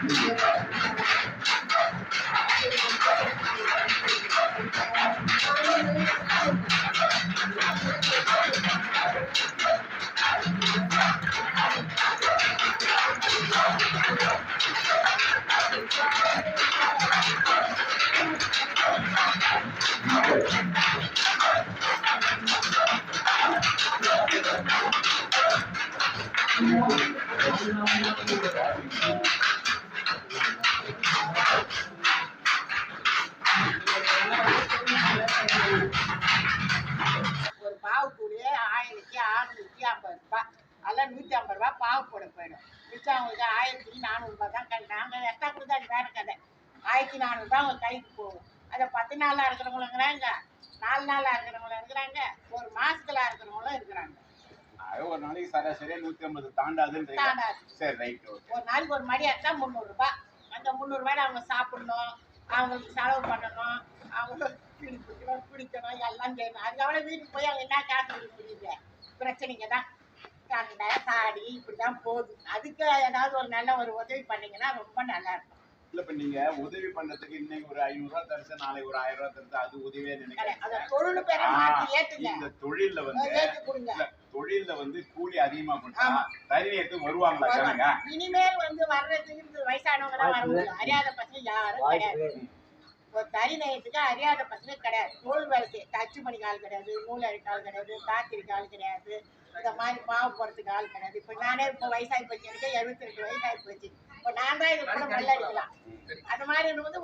பாவு கூடிய 1000க்கு 650 ரூபாய், அதெல்லாம் 150 ரூபாய் பாவு போட போயிடும். மிச்சம் அவங்களுக்கு 1400 ரூபாய் தான். நாங்கள் எக்ஸ்ட்ரா கொடுத்தா அது வேற கதை. 1400 ரூபாய் அவங்க கைக்கு போகும். அதை 10 நாளாக இருக்கிறவங்களும் இருக்கிறாங்க, 4 நாளாக இருக்கிறவங்களும் இருக்கிறாங்க, ஒரு மாசத்துல இருக்கிறவங்களும் இருக்கிறாங்க. ஒரு நாளைக்கு சராசரியா 150 தாண்டாது. சரி, ரைட். ஒரு நாளைக்கு ஒரு மணி ஆச்சா 300 ரூபாய். அந்த 300 ரூபாயில அவங்க சாப்பிடணும், அவங்களுக்கு செலவு பண்ணணும், அவங்க குடிக்கணும், எல்லாம் செய்யணும். அதுக்காக வீட்டுக்கு போய் அவங்க என்ன காசு கொடுக்க முடியல, பிரச்சனைங்க தான். சண்டை சாடி இப்படிதான் போகுது. அதுக்கு ஏதாவது ஒரு நல்ல ஒரு உதவி பண்ணீங்கன்னா ரொம்ப நல்லா இருக்கும். இல்ல, இப்ப நீங்க உதவி பண்றதுக்கு இன்னைக்கு ஒரு 500 ரூபாய் தரிசு, நாளைக்கு ஒரு 1000 ரூபாய் தரிசு, அது உதவியே நினைக்கிறேன். தொழில் பேரை மாத்தி ஏத்துங்க. இந்த தொழில்ல வந்து கூலி அதிகமா கொடுத்தா தரிநேரத்துக்கு வருவாங்களா ஜனங்க? இனிமேல் வர்றதுக்கு வயசானவங்க தான் வர முடியும். அறியாத பசங்க யாரும் கிடையாது. ஒரு தரிநேரத்துக்கு அறியாத பசங்க கிடையாது. நூல் வேலை தச்சு மணிக்கு ஆள் கிடையாது, நூல் அடிக்க ஆள் கிடையாது, காத்திரிக்க ஆள் கிடையாது, இந்த மாதிரி மாவு போடுறதுக்கு ஆள் கிடையாது. இப்ப நானே இப்ப வயசாகி போச்சு, எனக்கு 72 வயசாகி போச்சு. இப்ப நான் தான் இது கூட வெள்ள அடிக்கலாம். அது மாதிரி வந்து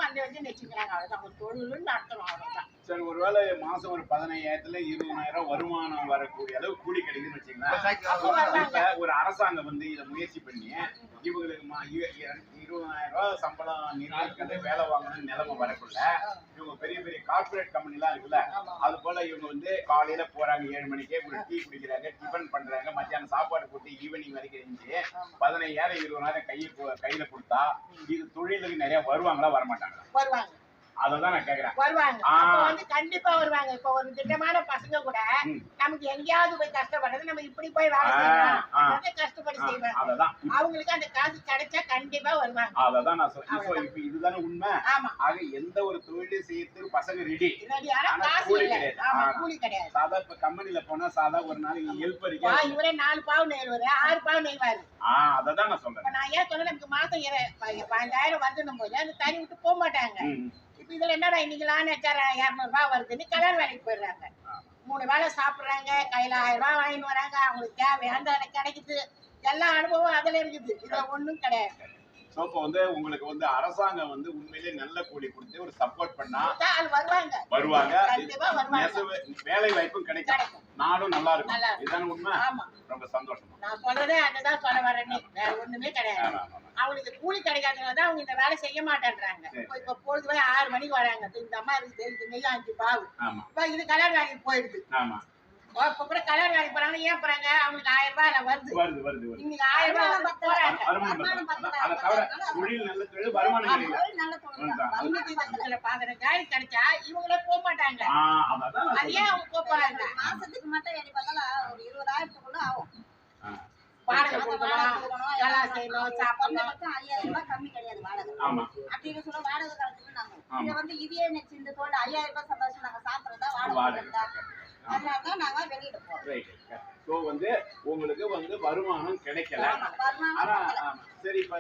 நெச்சுக்கிறாங்க. அவ்வளவுதான். ஒரு தொழில் நடத்தணும், அவ்வளவுதான். சரி, ஒருவேளை மாசம் ஒரு 15,000 20,000 வருமானம் வரக்கூடிய அளவு கூலி கிடைக்குதுன்னு வச்சுக்கலாம். ஒரு அரசாங்கம் வந்து இதை முயற்சி பண்ணி இவங்களுக்கு 20,000 ரூபாய் சம்பளம் நிர்ணயிக்கிறது, வேலை வாங்கணும்னு நிலைமை வரக்குள்ள இவங்க பெரிய பெரிய கார்பரேட் கம்பெனி எல்லாம் இருக்குல்ல, அது போல இவங்க வந்து காலையில போறாங்க, 7 மணிக்கே ஒரு டீ குடிக்கிறாங்க, டிஃபன் பண்றாங்க, மத்தியானம் சாப்பாடு போட்டு ஈவினிங் வரைக்கும் இருந்து 15,000 20,000 கையில கொடுத்தா இது தொழிலுக்கு நிறைய வருவாங்களா வரமாட்டாங்களா? வருவாங்க. அததான் நான் கேக்குறேன். வருவாங்க, கண்டிப்பா வருவாங்க. இப்ப ஒரு திட்டமான பசங்க கூட நமக்கு எங்கேயாவது போய் கஷ்டப்படுறது, நம்ம இப்படி போய் வேலை செய்யலாம், கஷ்டப்பட்டு செய்வாங்க. அவங்களுக்கு அந்த காசு கிடைச்சா கண்டிப்பா வருவாங்க. அததான் நான் சொல்றேன். இப்ப இதுதானே உண்மை. ஆக எந்த ஒரு தொழிலையும் செய்யறதுக்கு பசங்க ரெடி. கூலி கிடையாது. சாதா இப்ப கம்பெனில போனா சாதா ஒரு நாளைக்கு ஹெல்ப்பருக்கு இவரே 4 பாவு நெய்வாரு, 6 பாவு நெய்வாரு. அததான் நான் சொல்றேன். நான் ஏன் சொன்னேன், நமக்கு மாசம் 15,000 வந்துடும் போது அந்த தனி விட்டு போக மாட்டாங்க. இப்ப இதுல என்னடா இன்னைக்கெல்லாம் 200 ரூபாய் வருதுன்னு கலர் வேலைக்கு போயிடுறாங்க. 3 வேலை சாப்பிடுறாங்க, கையில 1000 ரூபாய் வாங்கிட்டு வராங்க, அவங்களுக்கு தேவையான கிடைக்குது. எல்லா அனுபவம் அதுல இருக்குது. இதுல ஒண்ணும் கிடையாது. இப்ப உங்களுக்கு அரசாங்கம் உண்மையிலே நல்ல கூலி கொடுத்து ஒரு சப்போர்ட் பண்ணா வருவாங்க. வேலை வாய்ப்பும் கிடைக்கும், நாடும் நல்லா இருக்கும். இதுதானே உண்மை. ரொம்ப சந்தோஷம். நான் சொல்றதே அதுதான் சொல்ல வரேன். வேற ஒண்ணுமே கிடையாது. அவங்களுக்கு கூலி கிடைக்காதனாலதான் அவங்க இந்த வேலை செய்ய மாட்டேன்றாங்க. இப்ப பொழுது 6 மணிக்கு வராங்க, இந்த அம்மா இருக்குது, இது நெய் 5 பாவு. இப்ப இது கலர் வேலைக்கு போயிடுது. இப்ப கூட கலர் வேலைக்கு போறாங்க. ஏன் போறாங்க? அவங்களுக்கு 1000 ரூபாய் வருது. இன்னைக்கு 1000 ரூபாய் போறாங்க. கிடைச்சா இவங்களே போக மாட்டாங்க. அது ஏன் அவங்க போறாங்க? மாசத்துக்கு மட்டும் எப்படி பார்த்தாலும் ஒரு 20,000 ஆகும். வாடகை கொடுக்கணும், எல்லாம் செய்யணும், சாப்பிடணும். 5,000 ரூபாய் கம்மி கிடையாது வாடகை. அப்படின்னு சொல்ல வாடகை காலத்துக்கு நாங்க இதே நெக்ஸ்ட் இந்த தோல் 5,000 ரூபாய் சம்பாதிச்சு நாங்க சாப்பிடறதா வாடகை. அதனாலதான் நாங்க வெளியில போறோம். உங்களுக்கு வருமானம் கிடைக்கல. ஆனா சரி, இப்ப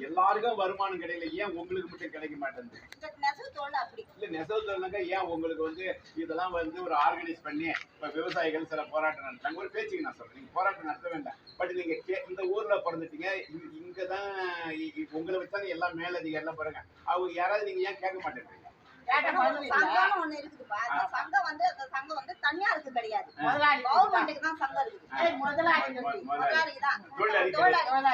எல்லாருக்கும் வருமானம் கிடைக்கல, ஏன் உங்களுக்கு மட்டும் கிடைக்க மாட்டேங்குது? இல்ல, நெசவு தொழில்னாக்கா ஏன் உங்களுக்கு இதெல்லாம் ஒரு ஆர்கனைஸ் பண்ணி இப்ப விவசாயிகள் சில போராட்டம் நடத்தாங்க. ஒரு பேச்சுக்கு நான் சொல்றேன், நீங்க போராட்டம் நடத்த வேண்டாம். பட் நீங்க இந்த ஊர்ல பிறந்துட்டீங்க, இங்கதான் உங்களை வச்சாங்க எல்லாம் மேலதிகாரிலாம் பாருங்க. அவங்க யாராவது நீங்க ஏன் கேட்க மாட்டேங்கிறீங்க? சங்கம் ஒண்ணு இருக்குதுப்பா. அந்த சங்கம் தனியாருக்கு கிடையாது, கவர்மெண்ட்டுக்கு தான் சங்கம் இருக்குது. முதலாளிக்கு தான்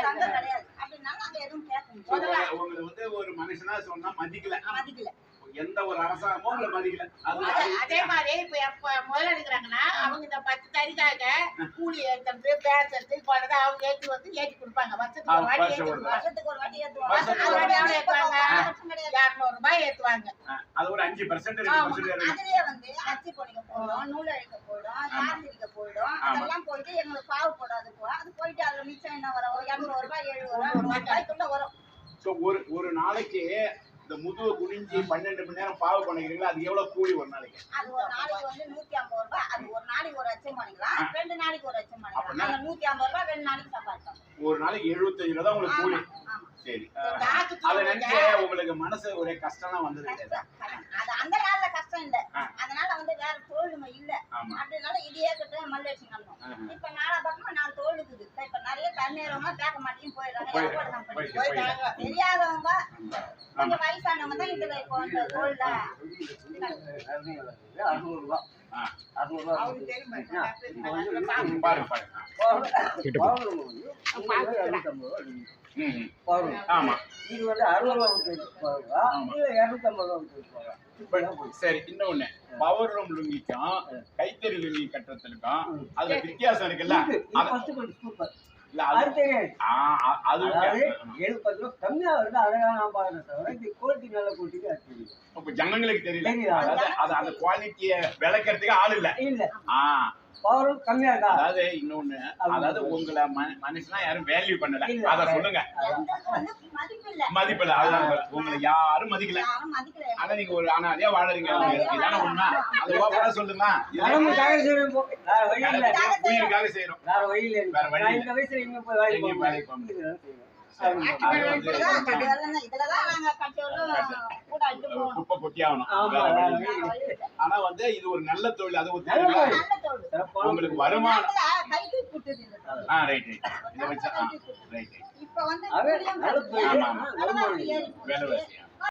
சங்கம் கிடையாது. அப்படின்னா நாங்க எதுவும் கேட்க முடியாது. உங்களுக்கு ஒரு மனுஷனா சொன்னா மதிக்கல, எந்த ஒரு அரசாங்கமும் உங்களை மதிக்கல. அதே மாதிரி இப்ப முதல்ல எடுக்கிறாங்கன்னா அவங்க இந்த 10 தறிக்காக கூலி ஏற்றுறது, பேசுறது, போடுறது அவங்க ஏற்றி கொடுப்பாங்க. வருஷத்துக்கு ஒரு வாட்டி ஏற்றுவாங்க. 200 ரூபாய் ஏற்றுவாங்க. அது ஒரு 5%. அதுலயே அச்சு பொடிக்க போயிடும், நூல் அழிக்க போயிடும், காத்திரிக்க போயிடும். அதெல்லாம் போயிட்டு எங்களுக்கு பாவு போடாது. அது போயிட்டு அதுல மிச்சம் என்ன வரும்? 200 ரூபாய் 700 ரூபாய்க்குள்ள வரும். சோ ஒரு நாளைக்கு இந்த முதுகு குனிஞ்சி 12 மணி நேரம் பாவு பண்ணிக்கிறீங்களா, அது எவ்வளவு கூலி ஒரு நாளைக்கு? அது ஒரு நாளைக்கு வந்து 150 ரூபாய். அது ஒரு நாளைக்கு ஒரு அச்சம் பண்ணிக்கலாம், 2 நாளைக்கு ஒரு அச்சம் பண்ணிக்கலாம். அந்த 150 ரூபாய் 2 நாளைக்கு சம்பாதிக்கலாம். ஒரு நாளைக்கு 75 ரூபாய் தான் உங்களுக்கு கூலி. சரி, அத நினைச்சு உங்களுக்கு மனசு ஒரே கஷ்டம்லாம் வந்தது இல்லையா? அது அந்த நாள்ல கஷ்டம் இல்ல, அதனால வந்து வேற தொழிலுமே இல்ல, அப்படினால இதையே கிட்ட மல்லேஷன் பண்ணோம். இப்ப நாளா பக்கமா 4 தொழில் இருக்குது. இப்ப நிறைய தண்ணீரமா கேட்க மாட்டேன்னு போயிடுறாங்க. தெரியாதவங்க கொஞ்சம் வயசானவங்க தான் இதுல இப்போ வந்து தொழில 600 ரூபாய். 600 ரூபாய் பாருங்க ஆமா. இது வந்து 60 ரூபாய். சரி, இன்னொன்னு பவர் ரூம் லுங்கிக்கும் கைத்தறி லுங்கி கட்டுறதுக்கும் அதுல வித்தியாசம் இருக்குல்ல? கம்மியா வருது, அழகான குவாலிட்டி நல்ல குவாலிட்டி ஜனங்களுக்கு தெரியல. அந்த குவாலிட்டிய விளக்கறதுக்கு ஆள் இல்ல. பவரும் கம்மியா இருக்கா? அதாவது இன்னொன்னு, அதாவது உங்களை மனுஷனா யாரும் வேல்யூ பண்ணல, அத சொல்லுங்க. மதிப்பில்ல, அதான் உங்களை யாரும் மதிக்கல. ஆனா நீங்க ஒரு அனாதையா வாழறீங்க, இதான உண்மை. அது ஓப்பனா சொல்லுங்க. உயிருக்காக செய்யறோம், வேற வழி இல்ல. வேற வழி இல்ல. இந்த வயசுல எங்க போய் வேலைக்கு போக முடியாது. குப்பை கொட்டி ஆகணும். ஆனா வந்து இது ஒரு நல்ல தொழில். அது உங்களுக்கு வருமானம். ரைட் இதை வச்சா ரைட். இப்ப வந்து வேலை